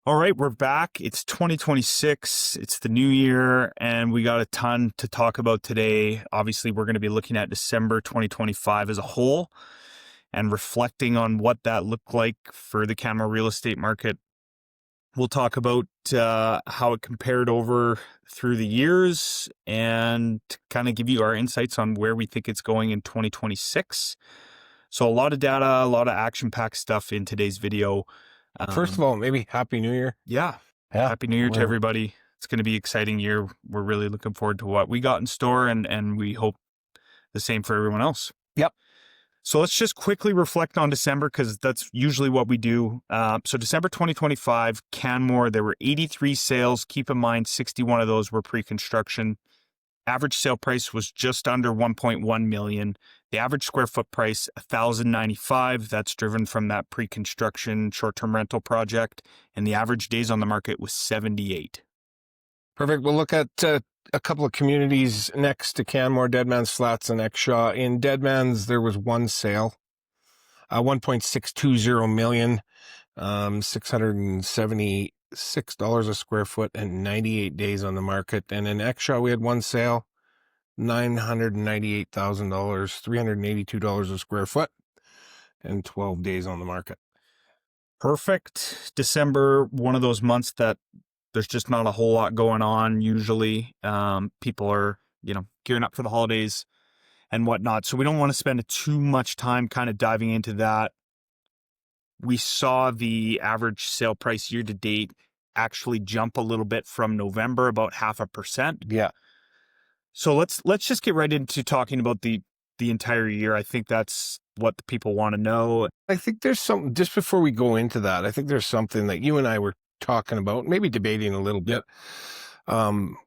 All right, we're back. It's 2026. It's the new year, and we got a ton to talk about today. Obviously, we're going to be looking at December 2025 as a whole and reflecting on what that looked like for the Canmore real estate market. We'll talk about how it compared over through the years and kind of give you our insights on where we think it's going in 2026. So a lot of data, a lot of action-packed stuff in today's video. First of all, maybe Happy New Year. Yeah. Yeah. Happy New Year to everybody. It's going to be an exciting year. We're really looking forward to what we got in store, and we hope the same for everyone else. Yep. So let's just quickly reflect on December, because that's usually what we do. So December 2025, Canmore, there were 83 sales. Keep in mind, 61 of those were pre-construction. Average sale price was just under 1.1 million. The average square foot price, 1,095. That's driven from that pre-construction short-term rental project. And the average days on the market was 78. Perfect. We'll look at a couple of communities next to Canmore, Deadman's Flats and Exshaw. In Deadman's, there was one sale, 1.620 million, $676 a square foot and 98 days on the market. And in Exshaw, we had one sale, $998,000, $382 a square foot and 12 days on the market. Perfect. December, one of those months that there's just not a whole lot going on usually. People are, gearing up for the holidays and whatnot. So we don't want to spend too much time kind of diving into that. We saw the average sale price year to date actually jump a little bit from November, about 0.5%. Yeah. So let's just get right into talking about the entire year. I think that's what the people want to know. I think there's something, just before we go into that, I think there's something that you and I were talking about, maybe debating a little bit. In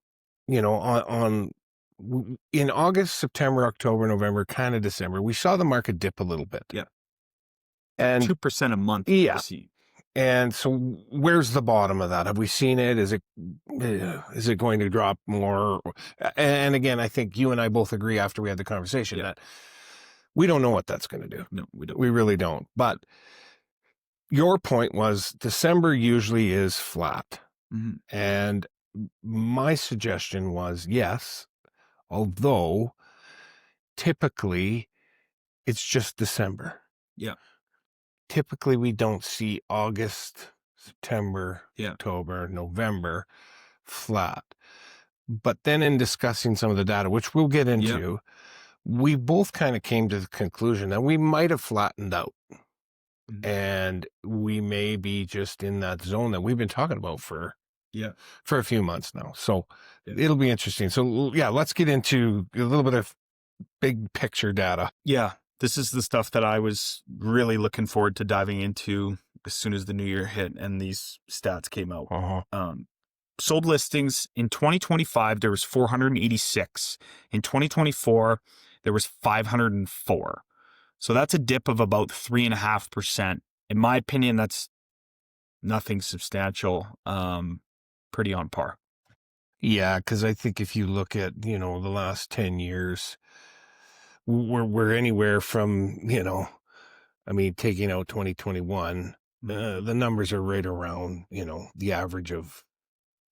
August, September, October, November, kind of December, we saw the market dip a little bit. Yeah. And 2% a month. Yeah. And so where's the bottom of that? Have we seen it? Is it going to drop more? And again, I think you and I both agree after we had the conversation that we don't know what that's going to do. No, we don't. We really don't. But your point was December usually is flat. Mm-hmm. And my suggestion was, yes, although typically it's just December. Yeah. Typically we don't see August, September, Yeah. October, November flat. But then in discussing some of the data, which we'll get into, we both kind of came to the conclusion that we might have flattened out. Mm-hmm. And we may be just in that zone that we've been talking about for a few months now. So it'll be interesting. So let's get into a little bit of big picture data. Yeah. This is the stuff that I was really looking forward to diving into as soon as the new year hit and these stats came out. Uh-huh. Sold listings in 2025, there was 486. In 2024, there was 504. So that's a dip of about 3.5%. In my opinion, that's nothing substantial. Pretty on par. Yeah, because I think if you look at, the last 10 years, we're anywhere from, taking out 2021, the numbers are right around, the average of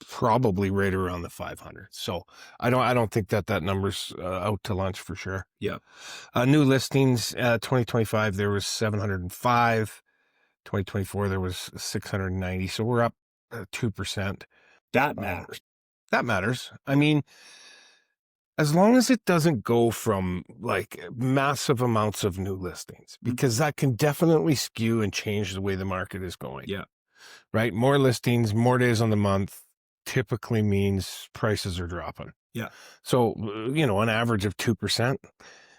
probably right around the 500. So I don't think that number's out to lunch for sure. Yeah. New listings, 2025, there was 705. 2024, there was 690. So we're up 2%. That matters. That matters. I mean, as long as it doesn't go from like massive amounts of new listings, because that can definitely skew and change the way the market is going. Yeah. Right. More listings, more days on the month typically means prices are dropping. Yeah. So, an average of 2%.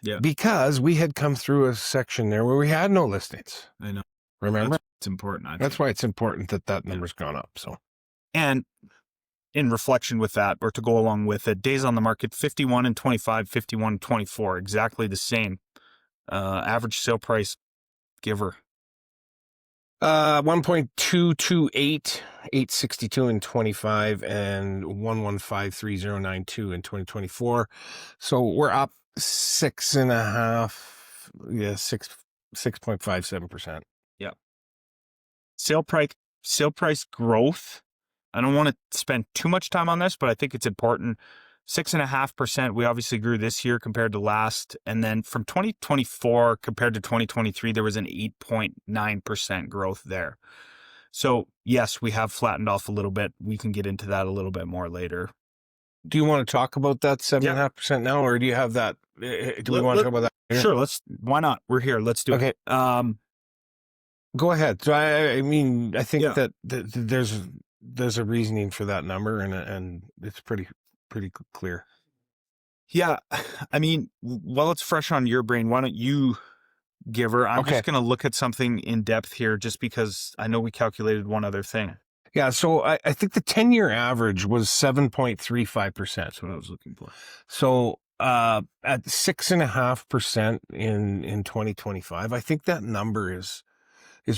Yeah. Because we had come through a section there where we had no listings. I know. Remember? It's important. That's why it's important that number's gone up. So, and in reflection with that, or to go along with it, days on the market, 51 and 25, 51 and 24, exactly the same. Average sale price, giver. 1.228, 862 in 25, and 1153092 in 2024. So we're up 6.57%. Yeah. Sale price sale price growth, I don't want to spend too much time on this, but I think it's important. 6.5%. We obviously grew this year compared to last. And then from 2024 compared to 2023, there was an 8.9% growth there. So yes, we have flattened off a little bit. We can get into that a little bit more later. Do you want to talk about that 7.5% now, or do you have that? Do we want to talk about that later? Sure. Why not? We're here. Let's do it. Okay. Go ahead. So I mean, I think that there's a reasoning for that number, and it's pretty clear. Yeah. I mean, while it's fresh on your brain, why don't you give her? I'm just going to look at something in depth here just because I know we calculated one other thing. Yeah. So I think the 10-year average was 7.35%. That's what I was looking for. So at 6.5% in 2025, I think that number is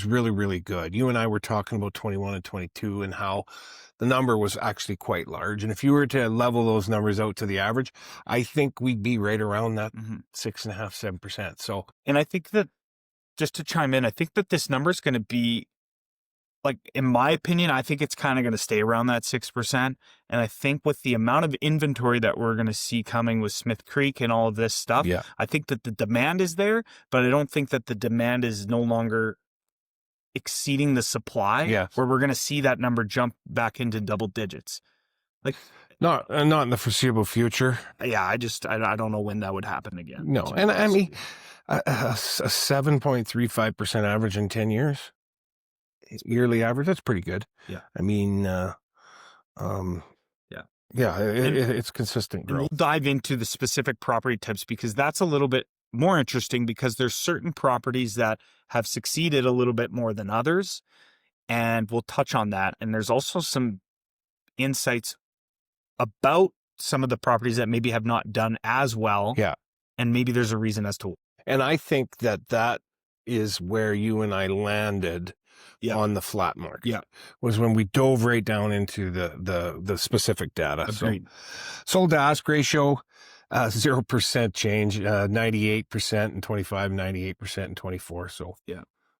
really, really good. You and I were talking about 21 and 22 and how the number was actually quite large. And if you were to level those numbers out to the average, I think we'd be right around that 6.5%, 7%. So, and I think that, just to chime in, I think that this number is going to be, like, in my opinion, I think it's kind of going to stay around that 6%. And I think with the amount of inventory that we're going to see coming with Smith Creek and all of this stuff, I think that the demand is there, but I don't think that the demand is no longer exceeding the supply, where we're going to see that number jump back into double digits. Like, not in the foreseeable future. Yeah, I don't know when that would happen again. No, and I mean, a 7.35% average in 10 years, yearly average, that's pretty good. Yeah. I mean, it's consistent growth. We'll dive into the specific property types because that's a little bit more interesting, because there's certain properties that have succeeded a little bit more than others, and we'll touch on that. And there's also some insights about some of the properties that maybe have not done as well. Yeah. And maybe there's a reason as to. And I think that is where you and I landed on the flat market. Yeah. Was when we dove right down into the specific data. Agreed. So sold to ask ratio, 0% change, 98% in 25, 98% in 24. So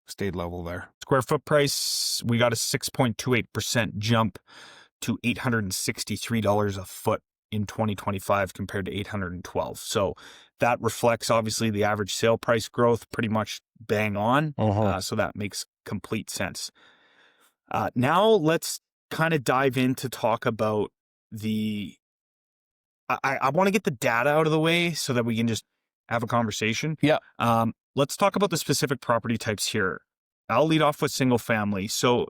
stayed level there. Square foot price, we got a 6.28% jump to $863 a foot in 2025 compared to $812. So that reflects obviously the average sale price growth, pretty much bang on. So that makes complete sense. Now let's kind of dive in to talk about I want to get the data out of the way so that we can just have a conversation. Yeah. Let's talk about the specific property types here. I'll lead off with single family. So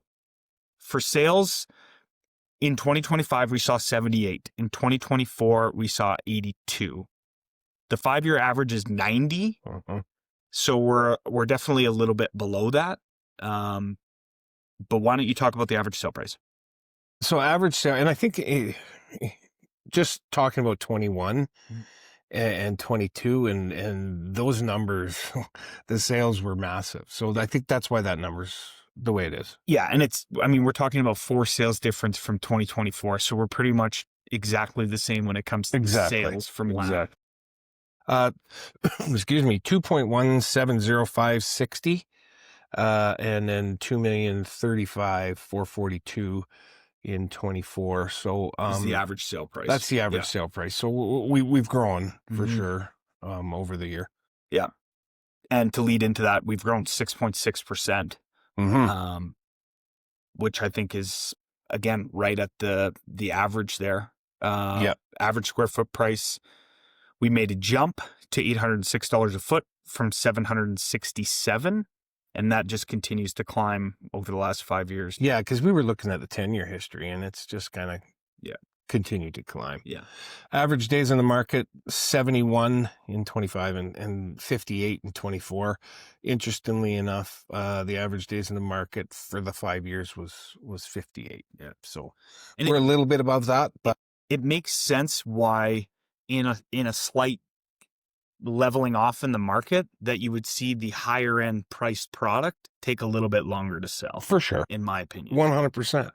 for sales in 2025, we saw 78. In 2024, we saw 82. The 5-year average is 90. So we're definitely a little bit below that. But why don't you talk about the average sale price? So average sale, and I think just talking about 21 and 22 and those numbers, the sales were massive. So I think that's why that number's the way it is. Yeah. And we're talking about 4 sales difference from 2024. So we're pretty much exactly the same when it comes to sales from last. Excuse me, 2.170,560, and then 2,035,442 in 24. So is the average sale price. That's the average sale price. So we've grown for sure over the year. Yeah. And to lead into that, we've grown 6.6%, which I think is, again, right at the average there. Average square foot price, we made a jump to $806 a foot from $767. And that just continues to climb over the last 5 years. Yeah, because we were looking at the 10-year history, and it's just kind of continued to climb. Yeah. Average days on the market, 71 in 25 and 58 in 24. Interestingly enough, the average days in the market for the 5 years was 58. Yeah. So we're a little bit above that, but it makes sense why in a slight leveling off in the market that you would see the higher end priced product take a little bit longer to sell. For sure. In my opinion. 100%.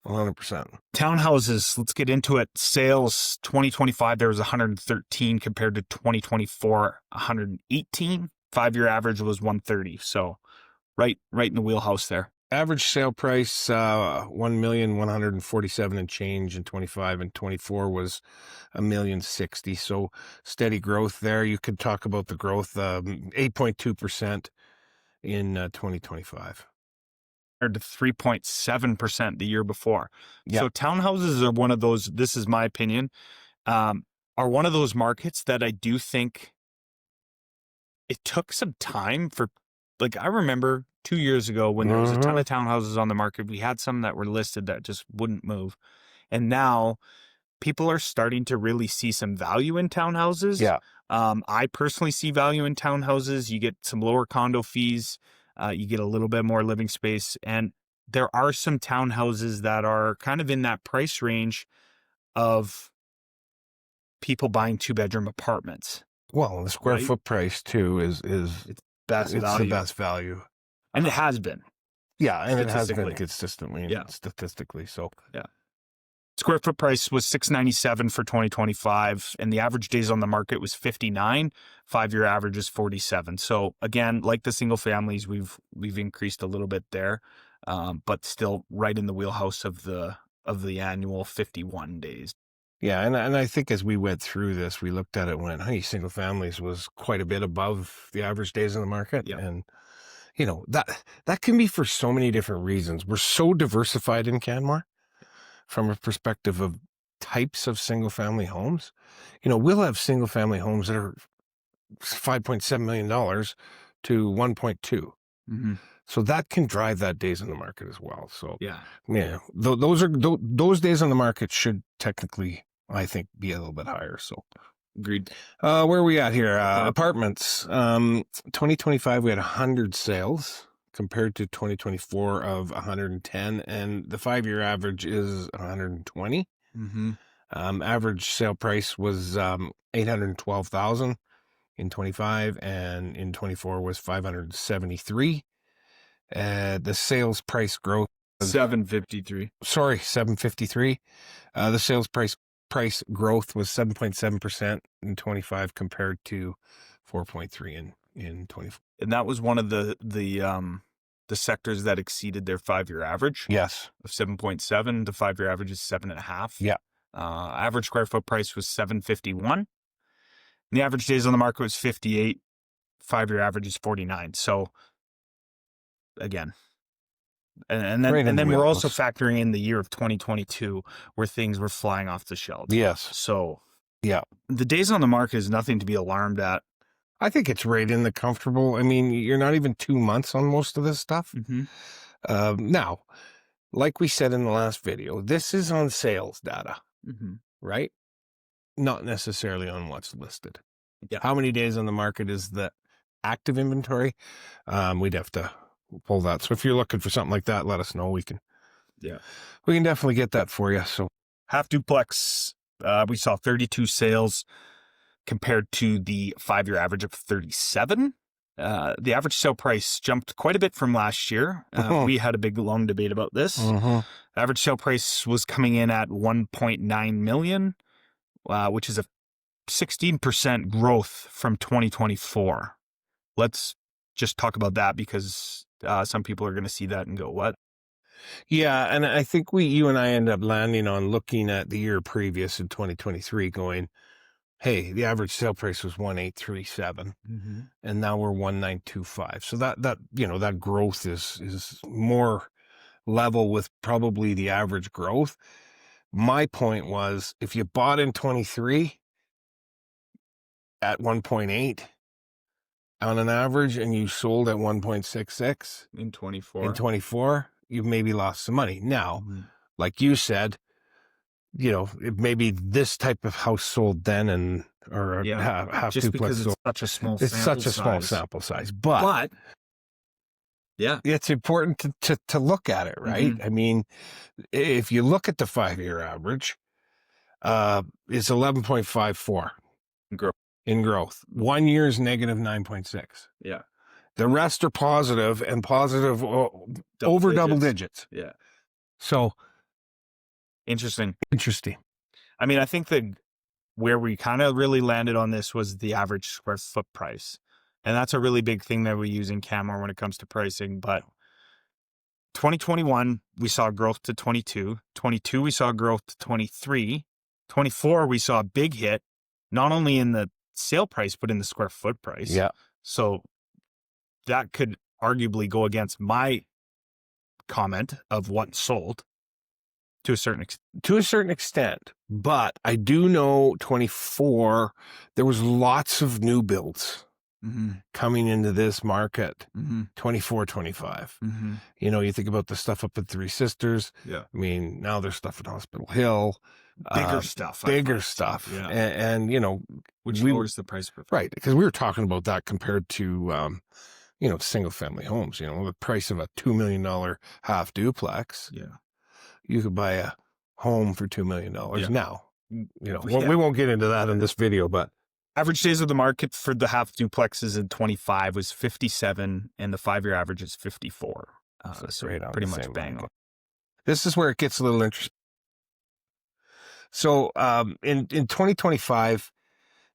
100%. Townhouses, let's get into it. Sales 2025, there was 113 compared to 2024, 118. 5-year average was 130. So right in the wheelhouse there. Average sale price, 1,147,000 and change in 25, and 24 was 1,060,000. So steady growth there. You could talk about the growth, 8.2% in 2025. Compared to 3.7% the year before. Yeah. So townhouses are one of those, this is my opinion, are one of those markets that I do think it took some time for, like, I remember 2 years ago when there was a ton of townhouses on the market, we had some that were listed that just wouldn't move. And now people are starting to really see some value in townhouses. Yeah. I personally see value in townhouses. You get some lower condo fees. You get a little bit more living space. And there are some townhouses that are kind of in that price range of people buying 2-bedroom apartments. Well, the square Right? foot price too is Best it's value. the best value. And it has been. Yeah, and it has been Statistically. consistently, Yeah. statistically. So Square foot price was $697 for 2025, and the average days on the market was 59. 5-year average is 47. So again, like the single families, we've increased a little bit there, but still right in the wheelhouse of the annual 51 days. yeah, and I think as we went through this, we looked at it and went, hey, single families was quite a bit above the average days in the market. Yeah. And you know, that can be for so many different reasons. We're so diversified in Canmore from a perspective of types of single family homes. You know, we'll have single family homes that are $5.7 million to 1.2. Mm-hmm. So that can drive that days in the market as well. So Yeah. those days on the market should technically, I think, be a little bit higher. So Agreed. where are we at here? Apartments. 2025, we had 100 sales compared to 2024 of 110, and the 5-year average is 120. Mm-hmm. Average sale price was 812,000 in 25, and in 24 was 573. The sales price growth was 753. 753. The sales price growth was 7.7% in 25 compared to 4.3 in 24. And that was one of the sectors that exceeded their 5-year average. Yes. Of 7.7. The 5-year average is 7.5. Yeah. Average square foot price was 751. And the average days on the market was 58. 5-year average is 49. So again, and then we're also factoring in the year of 2022 where things were flying off the shelves. Yes. So yeah, the days on the market is nothing to be alarmed at. I think it's right in the comfortable. I mean, you're not even 2 months on most of this stuff. Mm-hmm. Now, like we said in the last video, this is on sales data, Mm-hmm. right? Not necessarily on what's listed. Yeah. How many days on the market is the active inventory? We'd have to pull that. So if you're looking for something like that, let us know. We can definitely get that for you. So half duplex, we saw 32 sales compared to the 5-year average of 37. The average sale price jumped quite a bit from last year. We had a big long debate about this. Average sale price was coming in at 1.9 million, which is a 16% growth from 2024. Let's just talk about that because some people are going to see that and go, what? Yeah, and I think you and I end up landing on looking at the year previous in 2023 going, hey, the average sale price was 1,837, and now we're 1,925. So that growth is more level with probably the average growth. My point was, if you bought in 23 at 1.8 on an average and you sold at 1.66 in 24, you've maybe lost some money. Now, like you said, you know, it may be this type of house sold then or half just duplex because sold. It's such a small sample size, but yeah, it's important to look at it, right? I mean, if you look at the 5-year average, it's 11.54 in growth. 1 year is negative 9.6. Yeah. The rest are positive and positive over double digits. Yeah. So interesting. I mean, I think where we kind of really landed on this was the average square foot price. And that's a really big thing that we use in Canmore when it comes to pricing. But 2021, we saw growth to 22. 22, we saw growth to 23. 24, we saw a big hit, not only in the sale price, but in the square foot price. Yeah. So that could arguably go against my comment of what sold to a certain extent. To a certain extent. But I do know 24, there was lots of new builds coming into this market. 24, 25. You know, you think about the stuff up at Three Sisters. Yeah. I mean, now there's stuff at Hospital Hill. Bigger stuff. Yeah. And, you know, which lowers the price per foot. Right. Because we were talking about that compared to, you know, single family homes. You know, the price of a $2 million half duplex. Yeah. You could buy a home for $2 million now. You know, Yeah. we won't get into that in this video, but average days of the market for the half duplexes in 25 was 57, and the 5-year average is 54. So right on pretty the much same bang line. on. This is where it gets a little interesting. So in 2025,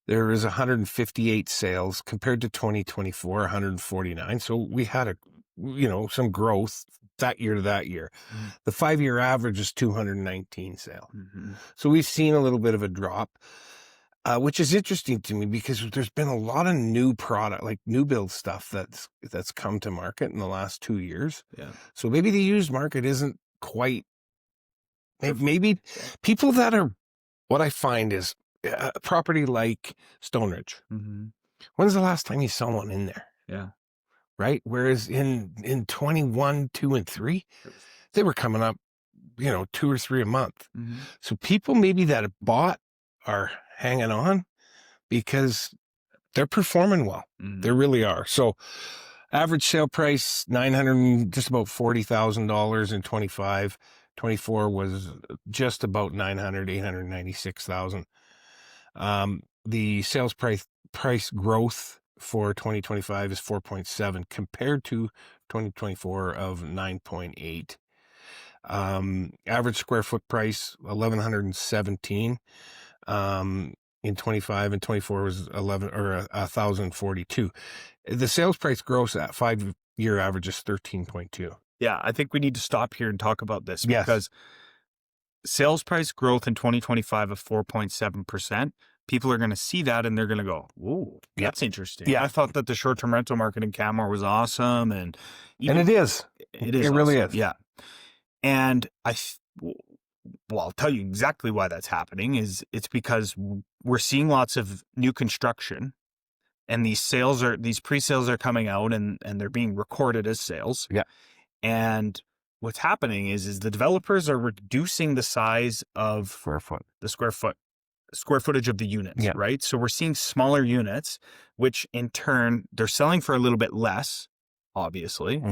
there is 158 sales compared to 2024, 149. So we had some growth that year to that year. The 5-year average is 219 sales. So we've seen a little bit of a drop, which is interesting to me because there's been a lot of new product, like new build stuff that's come to market in the last 2 years. Yeah. So maybe the used market isn't quite, maybe people that are, what I find is a property like Stone Ridge. When's the last time you saw one in there? Yeah. Right. Whereas in 21, 2, and 3, they were coming up, 2 or 3 a month. So people maybe that have bought are hanging on because they're performing well. They really are. So average sale price, just about $40,000 in 25. 24 was just about 896,000. The sales price growth for 2025 is 4.7 compared to 2024 of 9.8. Average square foot price 1,117 in 25, and 24 was 1,042. The sales price gross at 5-year average is 13.2. Yeah, I think we need to stop here and talk about this because sales price growth in 2025 of 4.7%. People are going to see that and they're going to go, "Whoa, that's interesting." Yeah. I thought that the short-term rental market in Canmore was awesome, and it is. It is. It really awesome. is. Yeah. And I'll tell you exactly why that's happening. It's because we're seeing lots of new construction, and these pre-sales are coming out, and they're being recorded as sales. Yeah. And what's happening is the developers are reducing the size of the square footage of the units, right? So we're seeing smaller units, which in turn they're selling for a little bit less, obviously.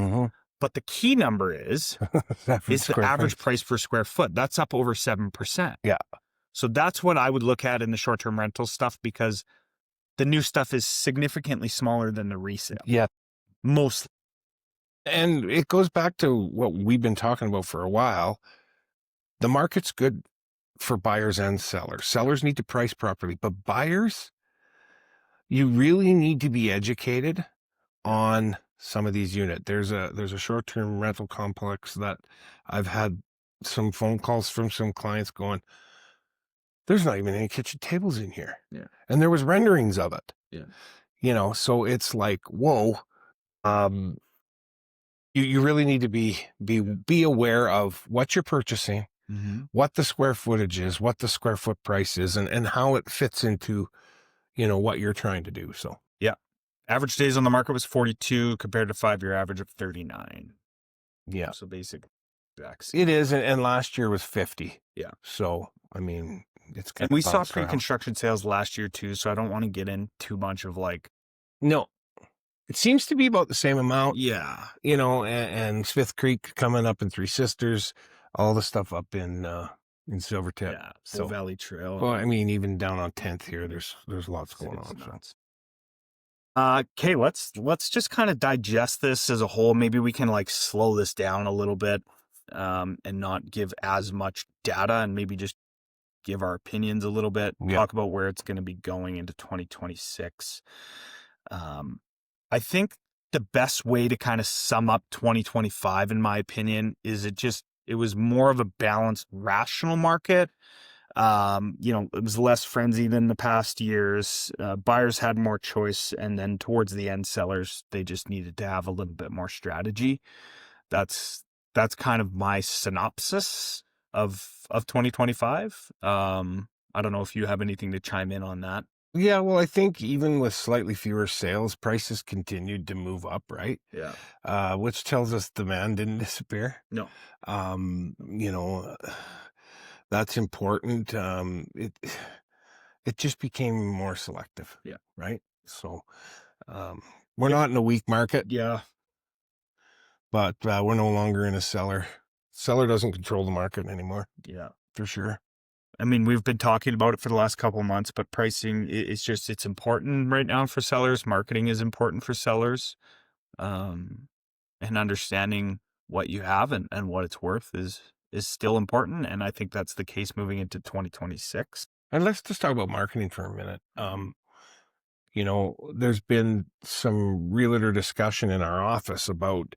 But the key number is the average price per square foot. That's up over 7%. Yeah. So that's what I would look at in the short-term rental stuff, because the new stuff is significantly smaller than the resale. Yeah. Mostly. And it goes back to what we've been talking about for a while. The market's good for buyers and sellers. Sellers need to price properly, but buyers, you really need to be educated on some of these units. There's a short-term rental complex that I've had some phone calls from some clients going, "There's not even any kitchen tables in here." Yeah. And there was renderings of it. Yeah. So it's like, whoa. You really need to be aware of what you're purchasing, what the square footage is, what the square foot price is, and how it fits into, what you're trying to do. So, yeah. Average days on the market was 42 compared to 5-year average of 39. Yeah. So basic. It is. And last year was 50. Yeah. So, I mean, it's and we saw pre-construction sales last year too. So I don't want to get in too much of no. It seems to be about the same amount. Yeah. And Smith Creek coming up in Three Sisters, all the stuff up in Silvertip. Yeah. So Valley Trail. Well, I mean, even down on 10th here, there's lots going on. Okay, let's just kind of digest this as a whole. Maybe we can slow this down a little bit, and not give as much data, and maybe just give our opinions a little bit. Talk about where it's going to be going into 2026. I think the best way to kind of sum up 2025, in my opinion, is it was more of a balanced, rational market. It was less frenzy than the past years. Buyers had more choice, and then towards the end, sellers, they just needed to have a little bit more strategy. That's kind of my synopsis of 2025. I don't know if you have anything to chime in on that. Yeah, well, I think even with slightly fewer sales, prices continued to move up, right? Yeah. Which tells us demand didn't disappear. No. You know, that's important. It just became more selective. Yeah. Right. So, we're not in a weak market, Yeah. but we're no longer in a seller. Seller doesn't control the market anymore, Yeah. for sure. I mean, we've been talking about it for the last couple of months, but pricing it's important right now for sellers. Marketing is important for sellers. And understanding what you have and what it's worth is still important. And I think that's the case moving into 2026. And let's just talk about marketing for a minute. There's been some realtor discussion in our office about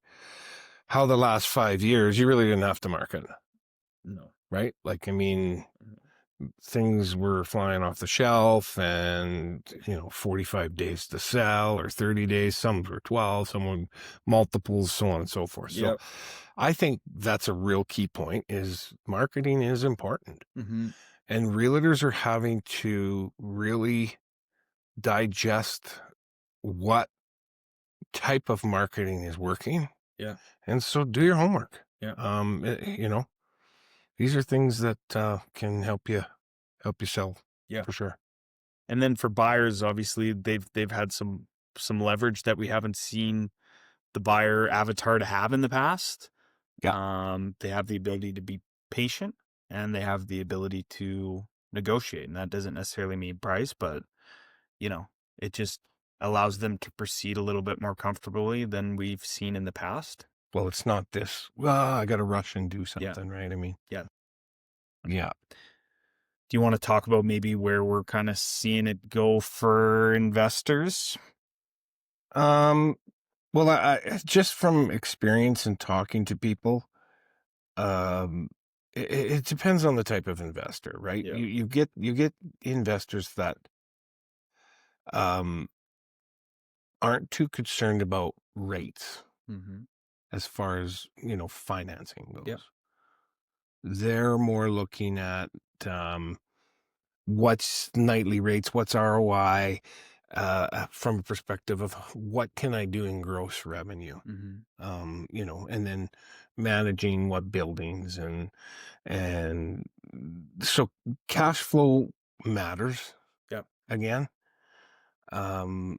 how the last 5 years, you really didn't have to market, No. right? Like, I mean, things were flying off the shelf and, 45 days to sell or 30 days, some were 12, some were multiples, so on and so forth. So Yep. I think that's a real key point is marketing is important. Mm-hmm. And realtors are having to really digest what type of marketing is working. Yeah. And so do your homework. Yeah. These are things that can help you sell. Yeah. For sure. And then for buyers, obviously they've had some leverage that we haven't seen the buyer avatar to have in the past. Yeah. They have the ability to be patient, and they have the ability to negotiate. And that doesn't necessarily mean price, but it just allows them to proceed a little bit more comfortably than we've seen in the past. Well, it's not this, well, I got to rush and do Yeah. something, right? I mean, Yeah. yeah. Do you want to talk about maybe where we're kind of seeing it go for investors? Well, I just from experience and talking to people, it depends on the type of investor, right? Yeah. You get investors that um aren't too concerned about rates Mm-hmm. as far as financing goes. Yeah. They're more looking at what's nightly rates, what's ROI, from a perspective of what can I do in gross revenue, Mm-hmm. and then managing what buildings and so cash flow matters. Yeah. Again, and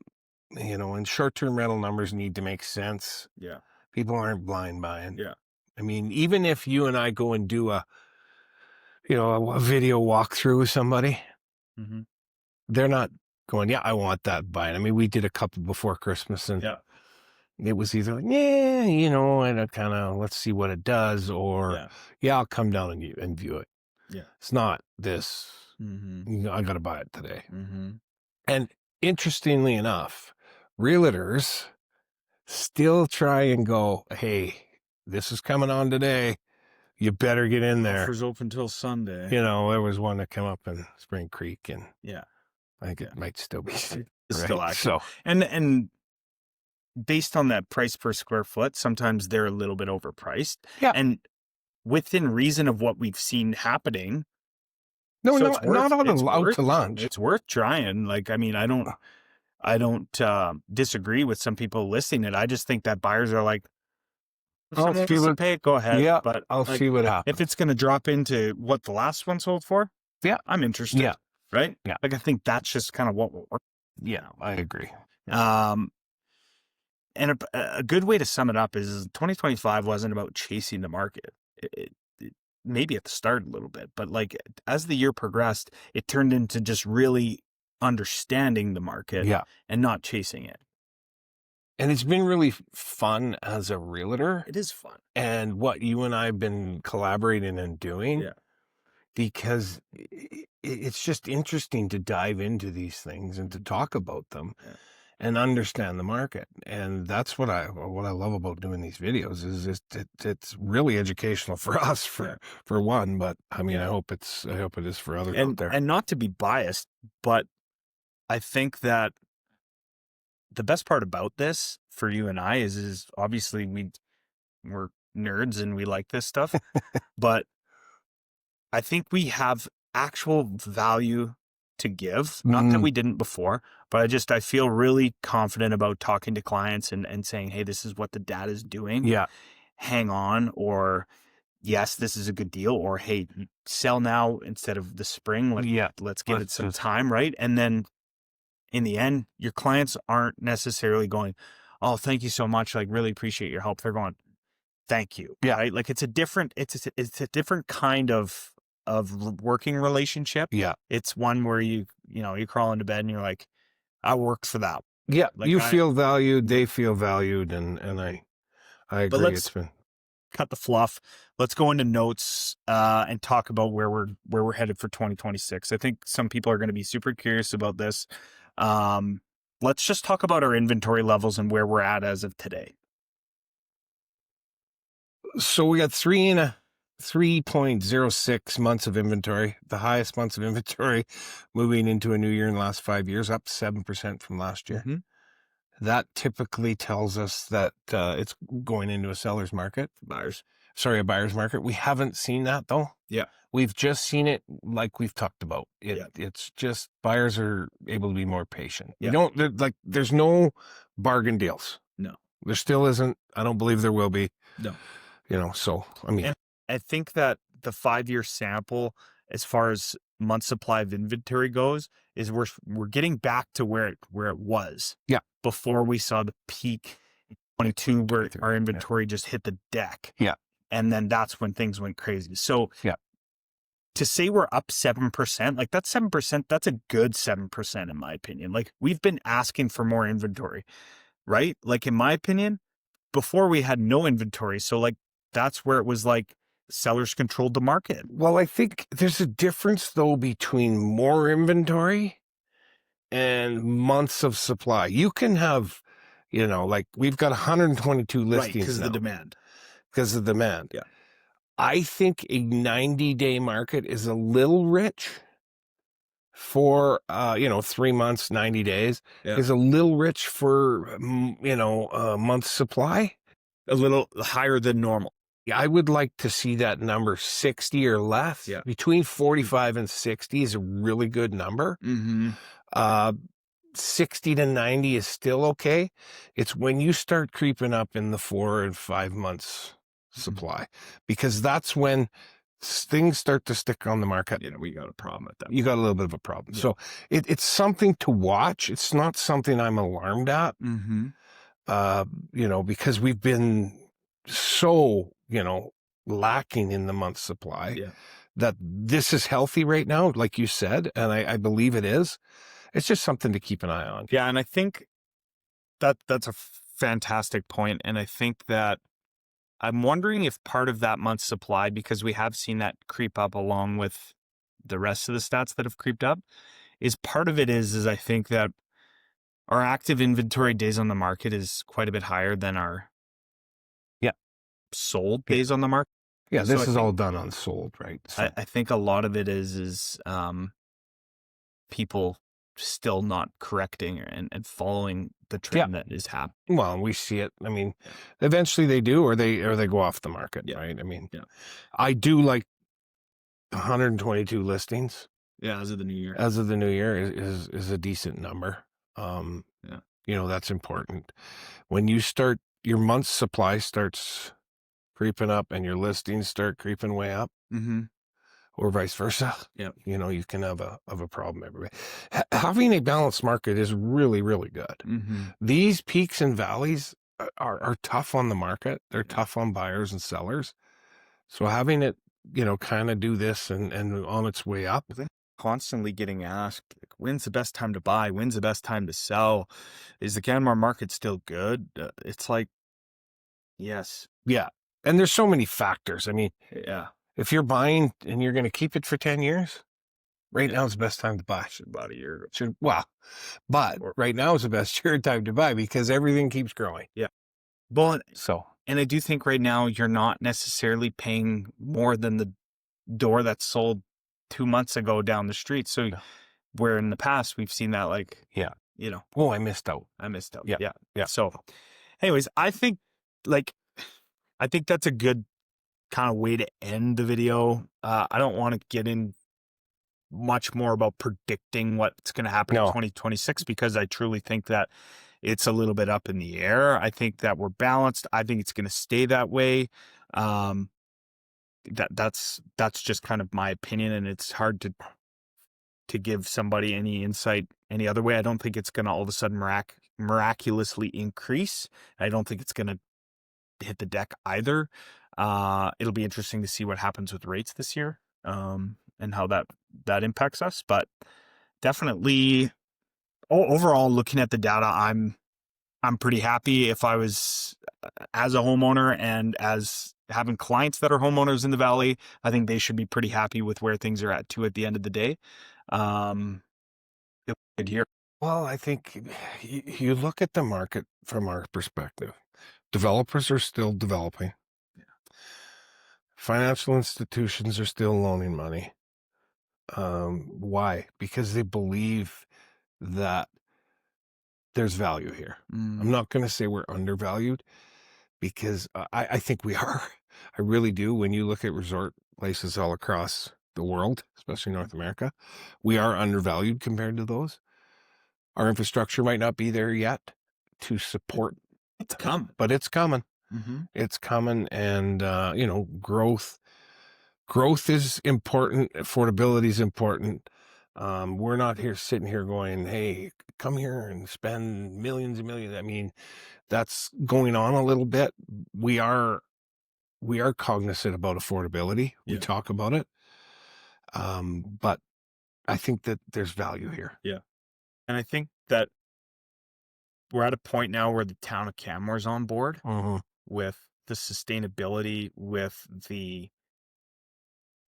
short-term rental numbers need to make sense. Yeah. People aren't blind buying. Yeah. I mean, even if you and I go and do a video walkthrough with somebody, Mm-hmm. they're not going, yeah, I want that buying. I mean, we did a couple before Christmas and Yeah. it was either like, yeah, and I kind of, let's see what it does, or yeah, I'll come down and view it. Yeah. It's not this, Mm-hmm. I got to buy it today. Mm-hmm. And interestingly enough, realtors still try and go, hey, this is coming on today. You better get in there. Offers open till Sunday. There was one that came up in Spring Creek, and Yeah. I think it might still be It's right? still active. So, And based on that price per square foot, sometimes they're a little bit overpriced. yeah. And within reason of what we've seen happening. No, so not out to lunch. It's worth trying. Like, I mean, I don't disagree with some people listing it. I just think that buyers are like, if someone wants to pay it, go ahead. Yeah, but I'll see what happens. If it's going to drop into what the last one sold for, yeah, I'm interested. Yeah. Right? Yeah. Like, I think that's just kind of what will work. Yeah, I agree. And a good way to sum it up is 2025 wasn't about chasing the market. It maybe at the start a little bit, but like as the year progressed, it turned into just really understanding the market and not chasing it. And it's been really fun as a realtor. It is fun. And what you and I have been collaborating and doing. Yeah. Because it's just interesting to dive into these things and to talk about them. Yeah. and understand the market. And that's what I love about doing these videos is it's really educational for us for one, but I mean, I hope it is for others out there. And not to be biased, but I think that the best part about this for you and I is obviously we're nerds and we like this stuff, but I think we have actual value to give. Not that we didn't before, but I feel really confident about talking to clients and saying, hey, this is what the data is doing. Yeah. Hang on, or yes, this is a good deal, or hey, sell now instead of the spring. Let's give it some time, right? And then in the end, your clients aren't necessarily going, oh, thank you so much. Like, really appreciate your help. They're going, thank you. Yeah. Right. Like it's a different kind of working relationship. Yeah. It's one where you crawl into bed and you're like, I worked for that. Yeah. Like you feel valued. They feel valued. And I agree. But let's cut the fluff. Let's go into notes and talk about where we're headed for 2026. I think some people are going to be super curious about this. Let's just talk about our inventory levels and where we're at as of today. So we got 3.06 months of inventory, the highest months of inventory moving into a new year in the last 5 years, up 7% from last year. Mm-hmm. That typically tells us that it's going into a seller's market. A buyer's market. We haven't seen that though. Yeah. We've just seen it like we've talked about. It's just buyers are able to be more patient. Yeah. There's no bargain deals. No. There still isn't. I don't believe there will be. No. So, I mean. And I think that the 5-year sample, as far as month supply of inventory goes, is we're getting back to where it was. Yeah. Before we saw the peak in 22 where our inventory just hit the deck. Yeah. And then that's when things went crazy. So to say we're up 7%, like that's 7%, that's a good 7% in my opinion. Like we've been asking for more inventory, right? Like in my opinion, before we had no inventory. So like that's where it was like sellers controlled the market. Well, I think there's a difference though between more inventory and months of supply. You can have, like we've got 122 listings because of now. Because of the demand. Yeah. I think a 90-day market is a little rich for, 3 months, 90 days is a little rich for, a month's supply. A little higher than normal. I would like to see that number 60 or less. Yeah. Between 45 and 60 is a really good number. Mm-hmm. 60 to 90 is still okay. It's when you start creeping up in the 4 and 5 months supply, because that's when things start to stick on the market. We got a problem at that. You got a little bit of a problem. Yeah. So it's something to watch. It's not something I'm alarmed at, because we've been so, lacking in the month supply that this is healthy right now, like you said. And I believe it is. It's just something to keep an eye on. Yeah. And I think that's a fantastic point. And I think that I'm wondering if part of that month's supply, because we have seen that creep up along with the rest of the stats that have creeped up, is part of it is I think that our active inventory days on the market is quite a bit higher than our sold days on the market. Yeah, this is all done on sold, right? So. I think a lot of it is people still not correcting and following the trend that is happening. Well, we see it. I mean, eventually they do, or they go off the market, right? I mean, I do like 122 listings. Yeah, as of the new year. As of the new year is a decent number. That's important. When you start, your month's supply starts creeping up and your listings start creeping way up, or vice versa. Yeah. You can have a problem everywhere. Having a balanced market is really, really good. These peaks and valleys are tough on the market. They're tough on buyers and sellers. So having it, kind of do this and on its way up. Constantly getting asked, like, when's the best time to buy? When's the best time to sell? Is the Canmore market still good? It's like, yes. Yeah. And there's so many factors. I mean, yeah. If you're buying and you're going to keep it for 10 years, Right now is the best time to buy. About a year. But right now is the best time to buy because everything keeps growing. Yeah. Well, So, and I do think right now you're not necessarily paying more than the door that sold 2 months ago down the street. So where in the past we've seen that, like, yeah. you know, Oh, I missed out. Yeah. Yeah. So anyways, I think that's a good kind of way to end the video. I don't want to get in much more about predicting what's going to happen in 2026 because I truly think that it's a little bit up in the air. I think that we're balanced. I think it's going to stay that way. That's just kind of my opinion, and it's hard to give somebody any insight any other way. I don't think it's going to all of a sudden miraculously increase. I don't think it's going to hit the deck either. It'll be interesting to see what happens with rates this year, and how that impacts us. But definitely, overall, looking at the data, I'm pretty happy. If I was as a homeowner and as having clients that are homeowners in the valley, I think they should be pretty happy with where things are at too at the end of the day. Good here. Well, I think you look at the market from our perspective. Developers are still developing. Yeah. Financial institutions are still loaning money. Why? Because they believe that there's value here. I'm not going to say we're undervalued because I think we are. I really do. When you look at resort places all across the world, especially North America, we are undervalued compared to those. Our infrastructure might not be there yet to support. It's coming. But it's coming. Mm-hmm. It's coming. And, growth is important. Affordability is important. We're not sitting here going, hey, come here and spend millions and millions. I mean, that's going on a little bit. We are cognizant about affordability. We talk about it. But I think that there's value here. Yeah. And I think that we're at a point now where the town of Canmore's on board with the sustainability, with the,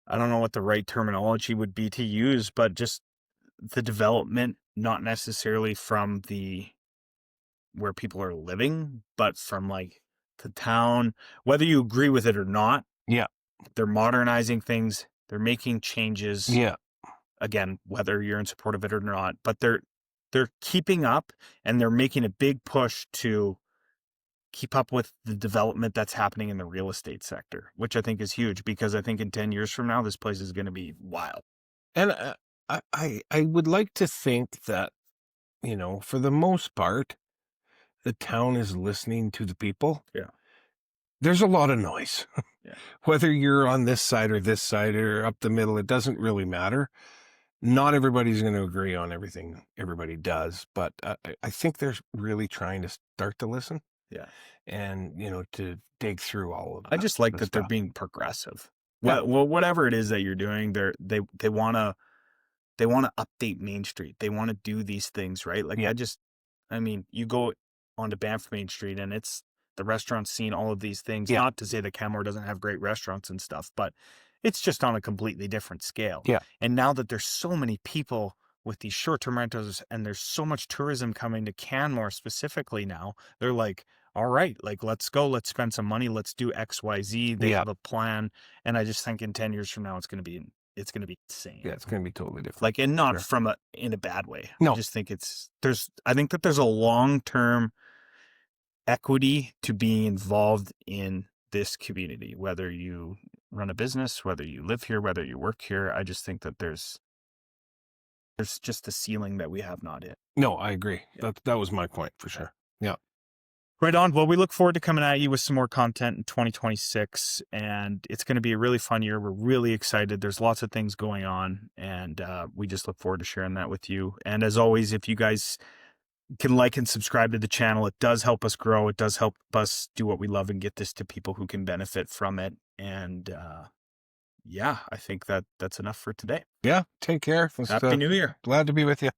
I don't know what the right terminology would be to use, but just the development, not necessarily from where people are living, but from like the town, whether you agree with it or not. Yeah. They're modernizing things. They're making changes. Yeah. Again, whether you're in support of it or not, but they're keeping up, and they're making a big push to keep up with the development that's happening in the real estate sector, which I think is huge, because I think in 10 years from now, this place is going to be wild. And I would like to think that, for the most part, the town is listening to the people. Yeah. There's a lot of noise. Yeah. Whether you're on this side or up the middle, it doesn't really matter. Not everybody's going to agree on everything everybody does, but I think they're really trying to start to listen. Yeah. And, to dig through all of that. I just like that they're being progressive. Yeah. Well, whatever it is that you're doing, they want to update Main Street. They want to do these things, right? Like, you go onto Banff Main Street, and it's the restaurant scene, all of these things. Not to say that Canmore doesn't have great restaurants and stuff, but it's just on a completely different scale. Yeah. And now that there's so many people with these short-term rentals, and there's so much tourism coming to Canmore specifically now, they're like, all right, like, let's go, let's spend some money, let's do XYZ. They have a plan. And I just think in 10 years from now, it's going to be insane. Yeah, it's going to be totally different. Like, and not in a bad way. No. I just think I think that there's a long-term equity to being involved in this community, whether you run a business, whether you live here, whether you work here. I just think that there's just a ceiling that we have not hit. No, I agree. Yeah. That was my point for sure. Yeah. Right on. Well, we look forward to coming at you with some more content in 2026, and it's going to be a really fun year. We're really excited. There's lots of things going on, and we just look forward to sharing that with you. And as always, if you guys can like and subscribe to the channel, it does help us grow. It does help us do what we love and get this to people who can benefit from it. And I think that's enough for today. Yeah. Take care. Happy New Year. Glad to be with you.